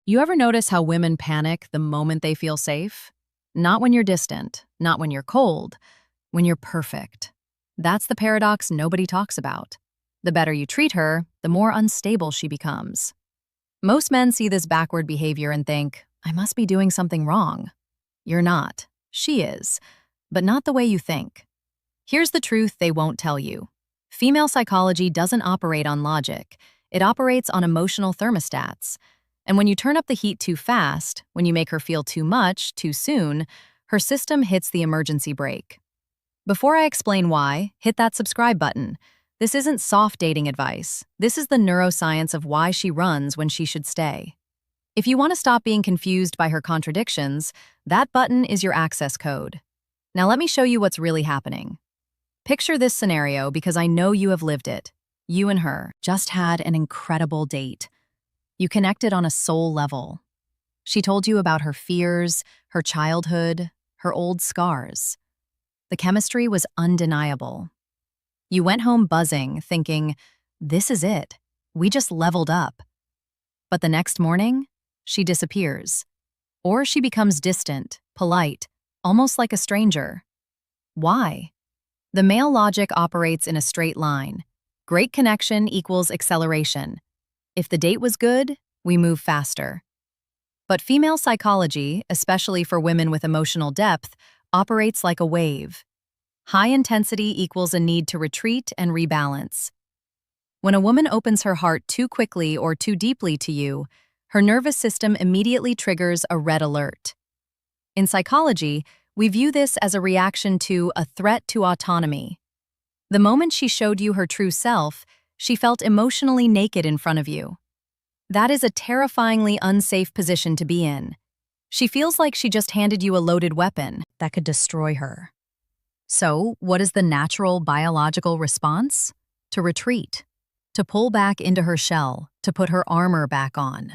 You ever notice how women panic the moment they feel safe? Not when you're distant, not when you're cold, when you're perfect. That's the paradox nobody talks about. The better you treat her, the more unstable she becomes. Most men see this backward behavior and think, I must be doing something wrong. You're not. She is. But not the way you think. Here's the truth they won't tell you. Female psychology doesn't operate on logic. It operates on emotional thermostats. And when you turn up the heat too fast, when you make her feel too much, too soon, her system hits the emergency brake. Before I explain why, hit that subscribe button. This isn't soft dating advice. This is the neuroscience of why she runs when she should stay. If you want to stop being confused by her contradictions, that button is your access code. Now let me show you what's really happening. Picture this scenario because I know you have lived it. You and her just had an incredible date. You connected on a soul level. She told you about her fears, her childhood, her old scars. The chemistry was undeniable. You went home buzzing, thinking, this is it. We just leveled up. But the next morning, she disappears. Or she becomes distant, polite, almost like a stranger. Why? The male logic operates in a straight line. Great connection equals acceleration. If the date was good, we move faster. But female psychology, especially for women with emotional depth, operates like a wave. High intensity equals a need to retreat and rebalance. When a woman opens her heart too quickly or too deeply to you, her nervous system immediately triggers a red alert. In psychology, we view this as a reaction to a threat to autonomy. The moment she showed you her true self, she felt emotionally naked in front of you. That is a terrifyingly unsafe position to be in. She feels like she just handed you a loaded weapon that could destroy her. So, what is the natural biological response? To retreat, to pull back into her shell, to put her armor back on.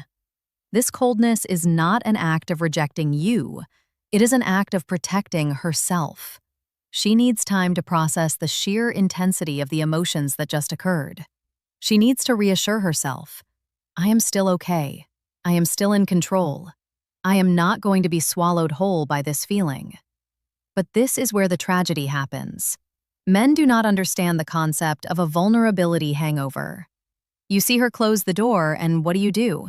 This coldness is not an act of rejecting you. It is an act of protecting herself. She needs time to process the sheer intensity of the emotions that just occurred. She needs to reassure herself, I am still okay. I am still in control. I am not going to be swallowed whole by this feeling. But this is where the tragedy happens. Men do not understand the concept of a vulnerability hangover. You see her close the door, and what do?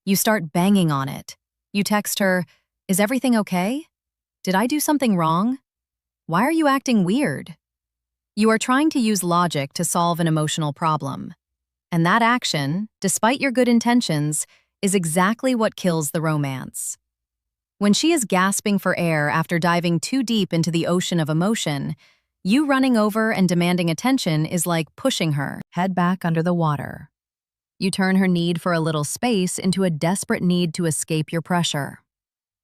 You start banging on it. You text her, is everything okay? Did I do something wrong? Why are you acting weird? You are trying to use logic to solve an emotional problem. And that action, despite your good intentions, is exactly what kills the romance. When she is gasping for air after diving too deep into the ocean of emotion, you running over and demanding attention is like pushing her head back under the water. You turn her need for a little space into a desperate need to escape your pressure.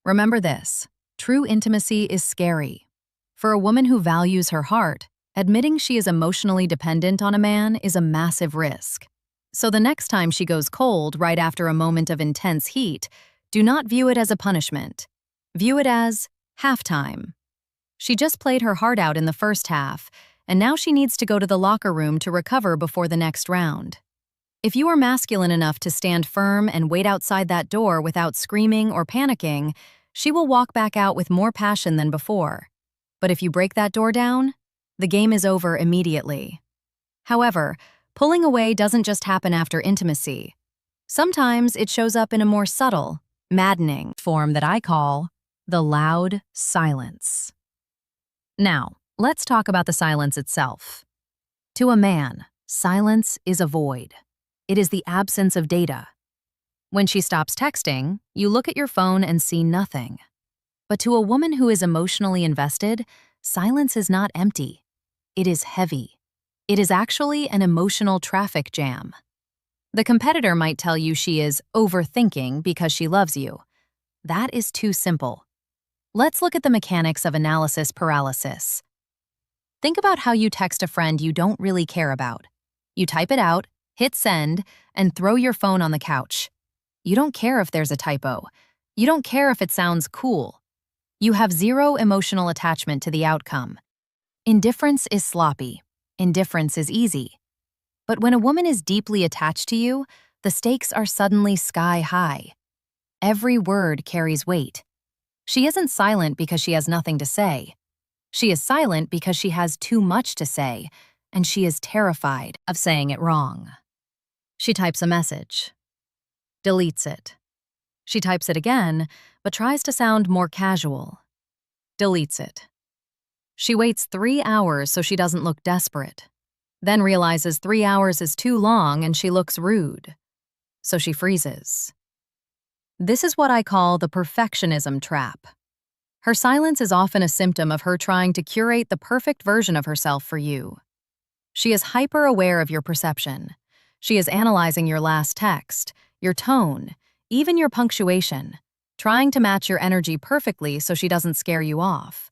Remember this, true intimacy is scary. For a woman who values her heart, admitting she is emotionally dependent on a man is a massive risk. So the next time she goes cold right after a moment of intense heat, do not view it as a punishment. View it as halftime. She just played her heart out in the first half, and now she needs to go to the locker room to recover before the next round. If you are masculine enough to stand firm and wait outside that door without screaming or panicking, she will walk back out with more passion than before. But if you break that door down, the game is over immediately. However, pulling away doesn't just happen after intimacy. Sometimes it shows up in a more subtle, maddening form that I call the loud silence. Now, let's talk about the silence itself. To a man, silence is a void. It is the absence of data. When she stops texting, you look at your phone and see nothing. But to a woman who is emotionally invested, silence is not empty. It is heavy. It is actually an emotional traffic jam. The competitor might tell you she is overthinking because she loves you. That is too simple. Let's look at the mechanics of analysis paralysis. Think about how you text a friend you don't really care about. You type it out, hit send, and throw your phone on the couch. You don't care if there's a typo. You don't care if it sounds cool. You have zero emotional attachment to the outcome. Indifference is sloppy. Indifference is easy. But when a woman is deeply attached to you, the stakes are suddenly sky high. Every word carries weight. She isn't silent because she has nothing to say. She is silent because she has too much to say, and she is terrified of saying it wrong. She types a message, deletes it. She types it again, but tries to sound more casual, deletes it. She waits 3 hours so she doesn't look desperate, then realizes 3 hours is too long and she looks rude, so she freezes. This is what I call the perfectionism trap. Her silence is often a symptom of her trying to curate the perfect version of herself for you. She is hyper-aware of your perception. She is analyzing your last text, your tone, even your punctuation, trying to match your energy perfectly so she doesn't scare you off.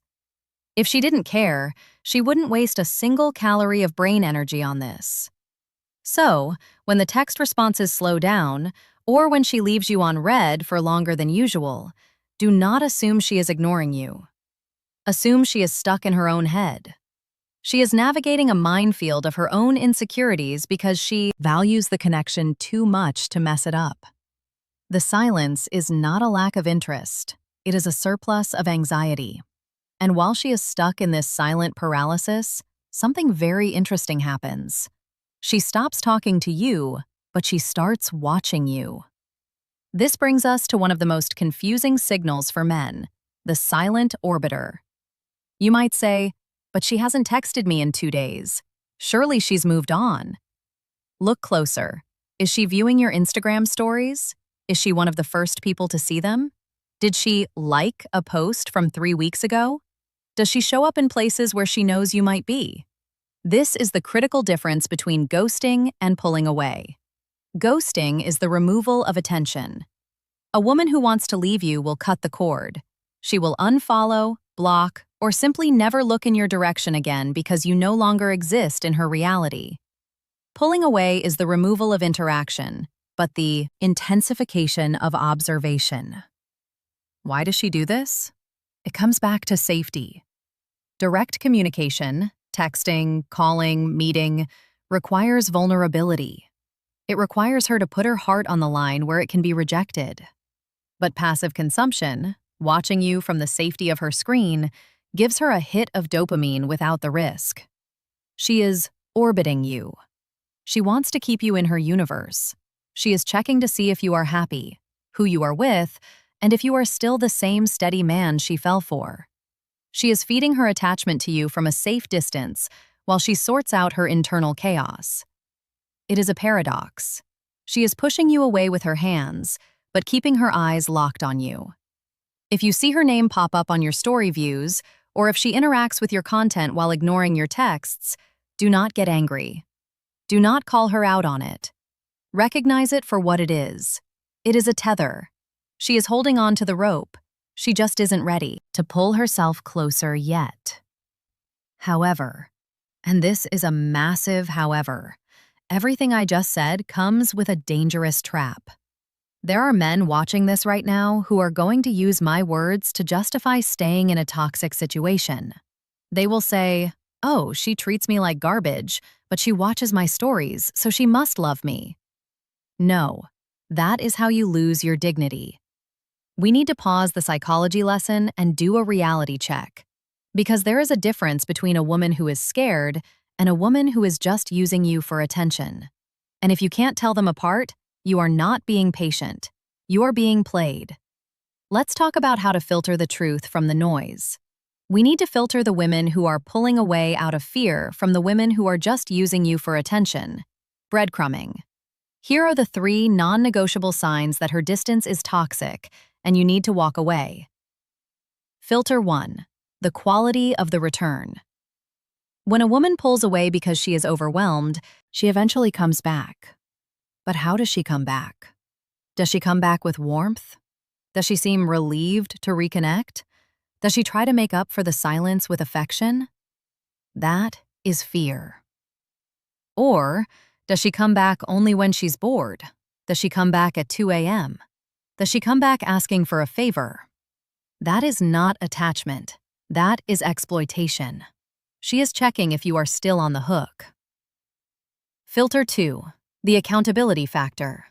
If she didn't care, she wouldn't waste a single calorie of brain energy on this. So, when the text responses slow down, or when she leaves you on read for longer than usual, do not assume she is ignoring you. Assume she is stuck in her own head. She is navigating a minefield of her own insecurities because she values the connection too much to mess it up. The silence is not a lack of interest. It is a surplus of anxiety. And while she is stuck in this silent paralysis, something very interesting happens. She stops talking to you, but she starts watching you. This brings us to one of the most confusing signals for men, the silent orbiter. You might say, but she hasn't texted me in 2 days. Surely she's moved on. Look closer. Is she viewing your Instagram stories? Is she one of the first people to see them? Did she like a post from 3 weeks ago? Does she show up in places where she knows you might be? This is the critical difference between ghosting and pulling away. Ghosting is the removal of attention. A woman who wants to leave you will cut the cord. She will unfollow, block, or simply never look in your direction again because you no longer exist in her reality. Pulling away is the removal of interaction, but the intensification of observation. Why does she do this? It comes back to safety. Direct communication, texting, calling, meeting, requires vulnerability. It requires her to put her heart on the line where it can be rejected. But passive consumption, watching you from the safety of her screen, gives her a hit of dopamine without the risk. She is orbiting you. She wants to keep you in her universe. She is checking to see if you are happy, who you are with, and if you are still the same steady man she fell for. She is feeding her attachment to you from a safe distance while she sorts out her internal chaos. It is a paradox. She is pushing you away with her hands, but keeping her eyes locked on you. If you see her name pop up on your story views, or if she interacts with your content while ignoring your texts, do not get angry. Do not call her out on it. Recognize it for what it is. It is a tether. She is holding on to the rope. She just isn't ready to pull herself closer yet. However, and this is a massive however, everything I just said comes with a dangerous trap. There are men watching this right now who are going to use my words to justify staying in a toxic situation. They will say, "Oh, she treats me like garbage, but she watches my stories, so she must love me." No, that is how you lose your dignity. We need to pause the psychology lesson and do a reality check. Because there is a difference between a woman who is scared and a woman who is just using you for attention. And if you can't tell them apart, you are not being patient. You are being played. Let's talk about how to filter the truth from the noise. We need to filter the women who are pulling away out of fear from the women who are just using you for attention. Breadcrumbing. Here are the 3 non-negotiable signs that her distance is toxic and you need to walk away. Filter 1. The quality of the return. When a woman pulls away because she is overwhelmed, she eventually comes back. But how does she come back? Does she come back with warmth? Does she seem relieved to reconnect? Does she try to make up for the silence with affection? That is fear. Or does she come back only when she's bored? Does she come back at 2 a.m.? Does she come back asking for a favor? That is not attachment. That is exploitation. She is checking if you are still on the hook. Filter 2. The accountability factor.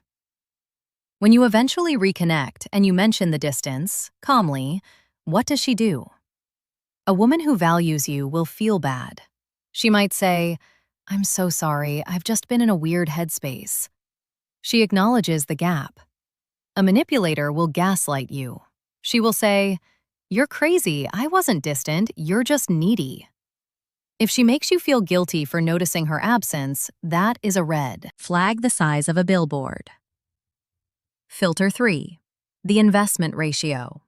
When you eventually reconnect and you mention the distance, calmly, what does she do? A woman who values you will feel bad. She might say, "I'm so sorry, I've just been in a weird headspace." She acknowledges the gap. A manipulator will gaslight you. She will say, "You're crazy, I wasn't distant, you're just needy." If she makes you feel guilty for noticing her absence, that is a red flag the size of a billboard. Filter 3. The investment ratio.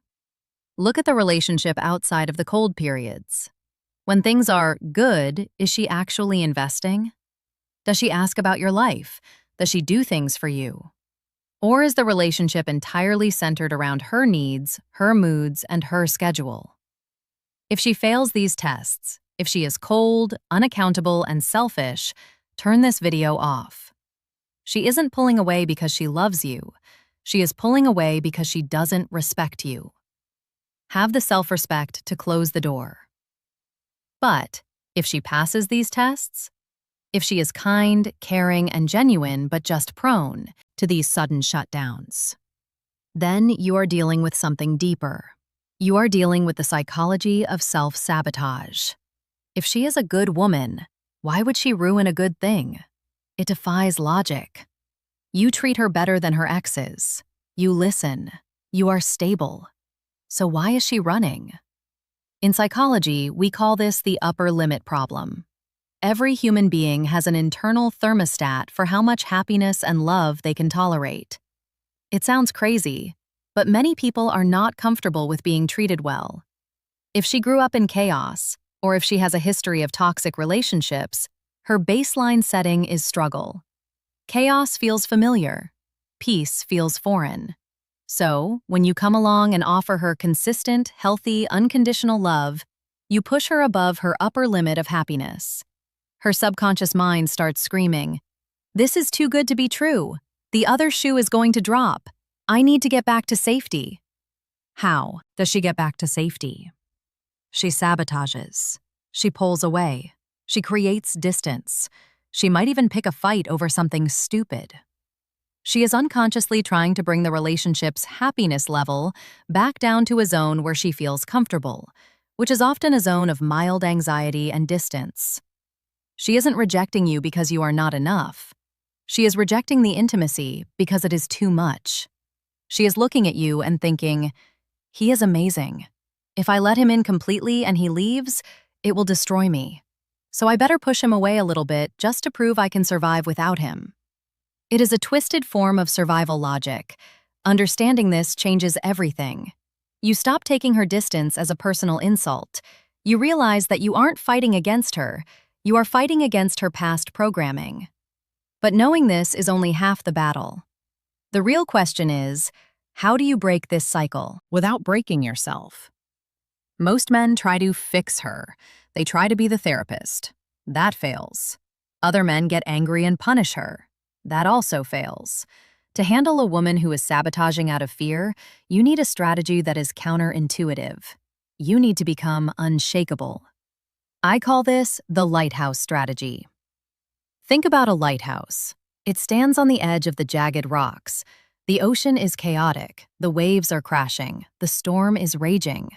Look at the relationship outside of the cold periods. When things are good, is she actually investing? Does she ask about your life? Does she do things for you? Or is the relationship entirely centered around her needs, her moods, and her schedule? If she fails these tests, if she is cold, unaccountable, and selfish, turn this video off. She isn't pulling away because she loves you. She is pulling away because she doesn't respect you. Have the self-respect to close the door. But if she passes these tests, if she is kind, caring, and genuine but just prone to these sudden shutdowns, then you are dealing with something deeper. You are dealing with the psychology of self-sabotage. If she is a good woman, why would she ruin a good thing? It defies logic. You treat her better than her exes. You listen. You are stable. So why is she running? In psychology, we call this the upper limit problem. Every human being has an internal thermostat for how much happiness and love they can tolerate. It sounds crazy, but many people are not comfortable with being treated well. If she grew up in chaos, or if she has a history of toxic relationships, her baseline setting is struggle. Chaos feels familiar. Peace feels foreign. So, when you come along and offer her consistent, healthy, unconditional love, you push her above her upper limit of happiness. Her subconscious mind starts screaming, "This is too good to be true. The other shoe is going to drop. I need to get back to safety." How does she get back to safety? She sabotages. She pulls away. She creates distance. She might even pick a fight over something stupid. She is unconsciously trying to bring the relationship's happiness level back down to a zone where she feels comfortable, which is often a zone of mild anxiety and distance. She isn't rejecting you because you are not enough. She is rejecting the intimacy because it is too much. She is looking at you and thinking, "He is amazing. If I let him in completely and he leaves, it will destroy me. So I better push him away a little bit just to prove I can survive without him." It is a twisted form of survival logic. Understanding this changes everything. You stop taking her distance as a personal insult. You realize that you aren't fighting against her. You are fighting against her past programming. But knowing this is only half the battle. The real question is, how do you break this cycle without breaking yourself? Most men try to fix her. They try to be the therapist. That fails. Other men get angry and punish her. That also fails. To handle a woman who is sabotaging out of fear, you need a strategy that is counterintuitive. You need to become unshakable. I call this the Lighthouse Strategy. Think about a lighthouse. It stands on the edge of the jagged rocks. The ocean is chaotic. The waves are crashing. The storm is raging.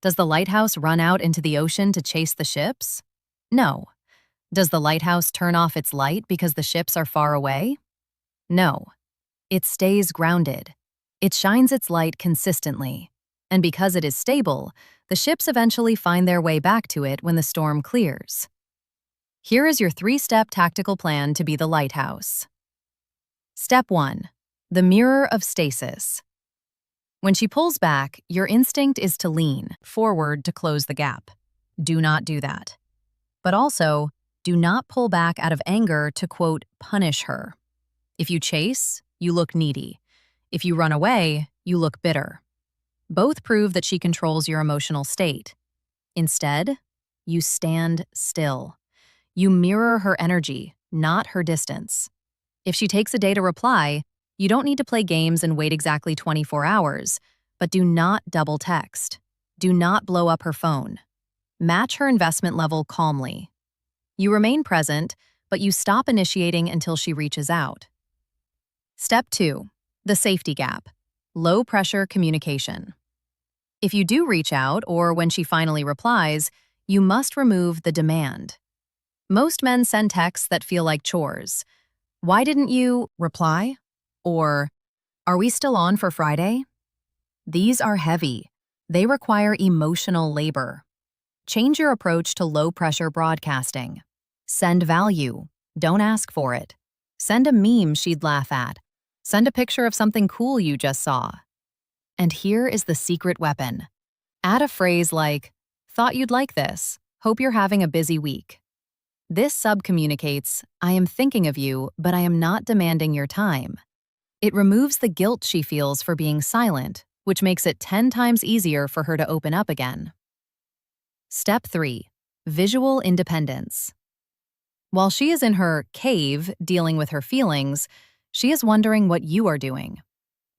Does the lighthouse run out into the ocean to chase the ships? No. Does the lighthouse turn off its light because the ships are far away? No. It stays grounded. It shines its light consistently. And because it is stable, the ships eventually find their way back to it when the storm clears. Here is your 3-step tactical plan to be the lighthouse. Step 1. The mirror of stasis. When she pulls back, your instinct is to lean forward to close the gap. Do not do that. But also, do not pull back out of anger to, quote, punish her. If you chase, you look needy. If you run away, you look bitter. Both prove that she controls your emotional state. Instead, you stand still. You mirror her energy, not her distance. If she takes a day to reply, you don't need to play games and wait exactly 24 hours, but do not double text. Do not blow up her phone. Match her investment level calmly. You remain present, but you stop initiating until she reaches out. Step 2. The safety gap. Low-pressure communication. If you do reach out, or when she finally replies, you must remove the demand. Most men send texts that feel like chores. Why didn't you reply? Or, are we still on for Friday? These are heavy. They require emotional labor. Change your approach to low-pressure broadcasting. Send value. Don't ask for it. Send a meme she'd laugh at. Send a picture of something cool you just saw. And here is the secret weapon. Add a phrase like, "Thought you'd like this. Hope you're having a busy week." This subcommunicates, "I am thinking of you, but I am not demanding your time." It removes the guilt she feels for being silent, which makes it 10 times easier for her to open up again. Step 3. Visual independence. While she is in her cave dealing with her feelings, she is wondering what you are doing.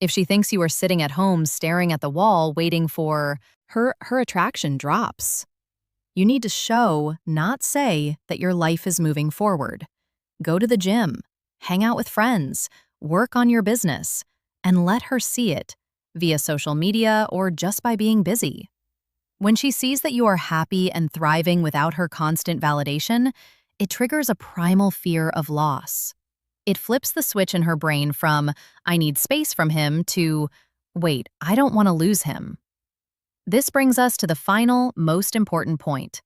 If she thinks you are sitting at home staring at the wall waiting for her attraction drops. You need to show, not say, that your life is moving forward. Go to the gym, hang out with friends, work on your business, and let her see it, via social media or just by being busy. When she sees that you are happy and thriving without her constant validation, it triggers a primal fear of loss. It flips the switch in her brain from, "I need space from him," to, "Wait, I don't want to lose him." This brings us to the final, most important point.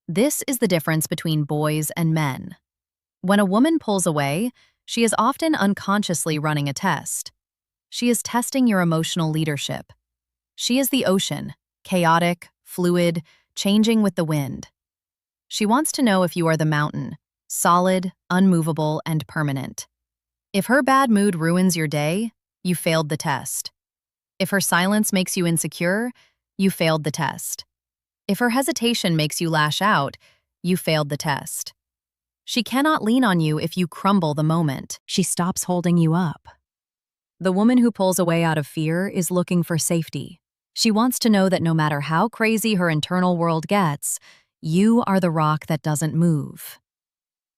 This is the difference between boys and men. When a woman pulls away, she is often unconsciously running a test. She is testing your emotional leadership. She is the ocean, chaotic, fluid, changing with the wind. She wants to know if you are the mountain, solid, unmovable, and permanent. If her bad mood ruins your day, you failed the test. If her silence makes you insecure, you failed the test. If her hesitation makes you lash out, you failed the test. She cannot lean on you if you crumble the moment she stops holding you up. The woman who pulls away out of fear is looking for safety. She wants to know that no matter how crazy her internal world gets, you are the rock that doesn't move.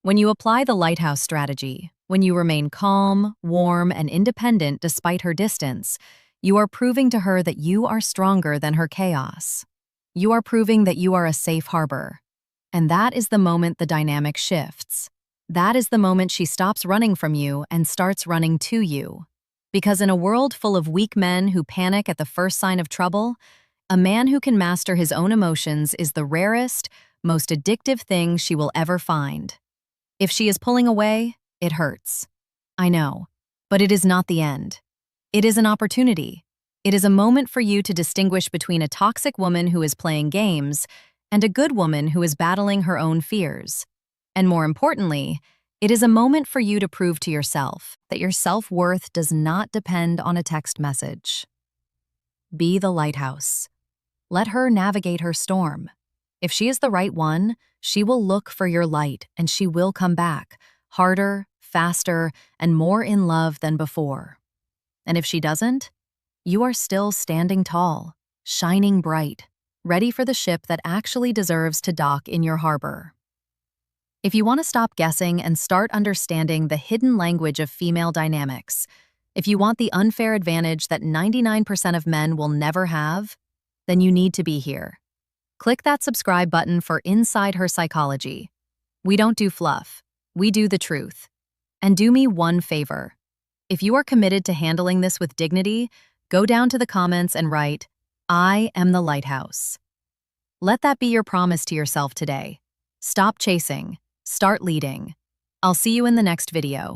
When you apply the Lighthouse Strategy, when you remain calm, warm, and independent despite her distance, you are proving to her that you are stronger than her chaos. You are proving that you are a safe harbor. And that is the moment the dynamic shifts. That is the moment she stops running from you and starts running to you. Because in a world full of weak men who panic at the first sign of trouble, a man who can master his own emotions is the rarest, most addictive thing she will ever find. If she is pulling away, it hurts. I know, but it is not the end. It is an opportunity. It is a moment for you to distinguish between a toxic woman who is playing games and a good woman who is battling her own fears. And more importantly, it is a moment for you to prove to yourself that your self-worth does not depend on a text message. Be the lighthouse. Let her navigate her storm. If she is the right one, she will look for your light and she will come back, harder, faster, and more in love than before. And if she doesn't, you are still standing tall, shining bright, ready for the ship that actually deserves to dock in your harbor. If you want to stop guessing and start understanding the hidden language of female dynamics, if you want the unfair advantage that 99% of men will never have, then you need to be here. Click that subscribe button for Inside Her Psychology. We don't do fluff. We do the truth. And do me one favor. If you are committed to handling this with dignity, go down to the comments and write, "I am the lighthouse." Let that be your promise to yourself today. Stop chasing. Start leading. I'll see you in the next video.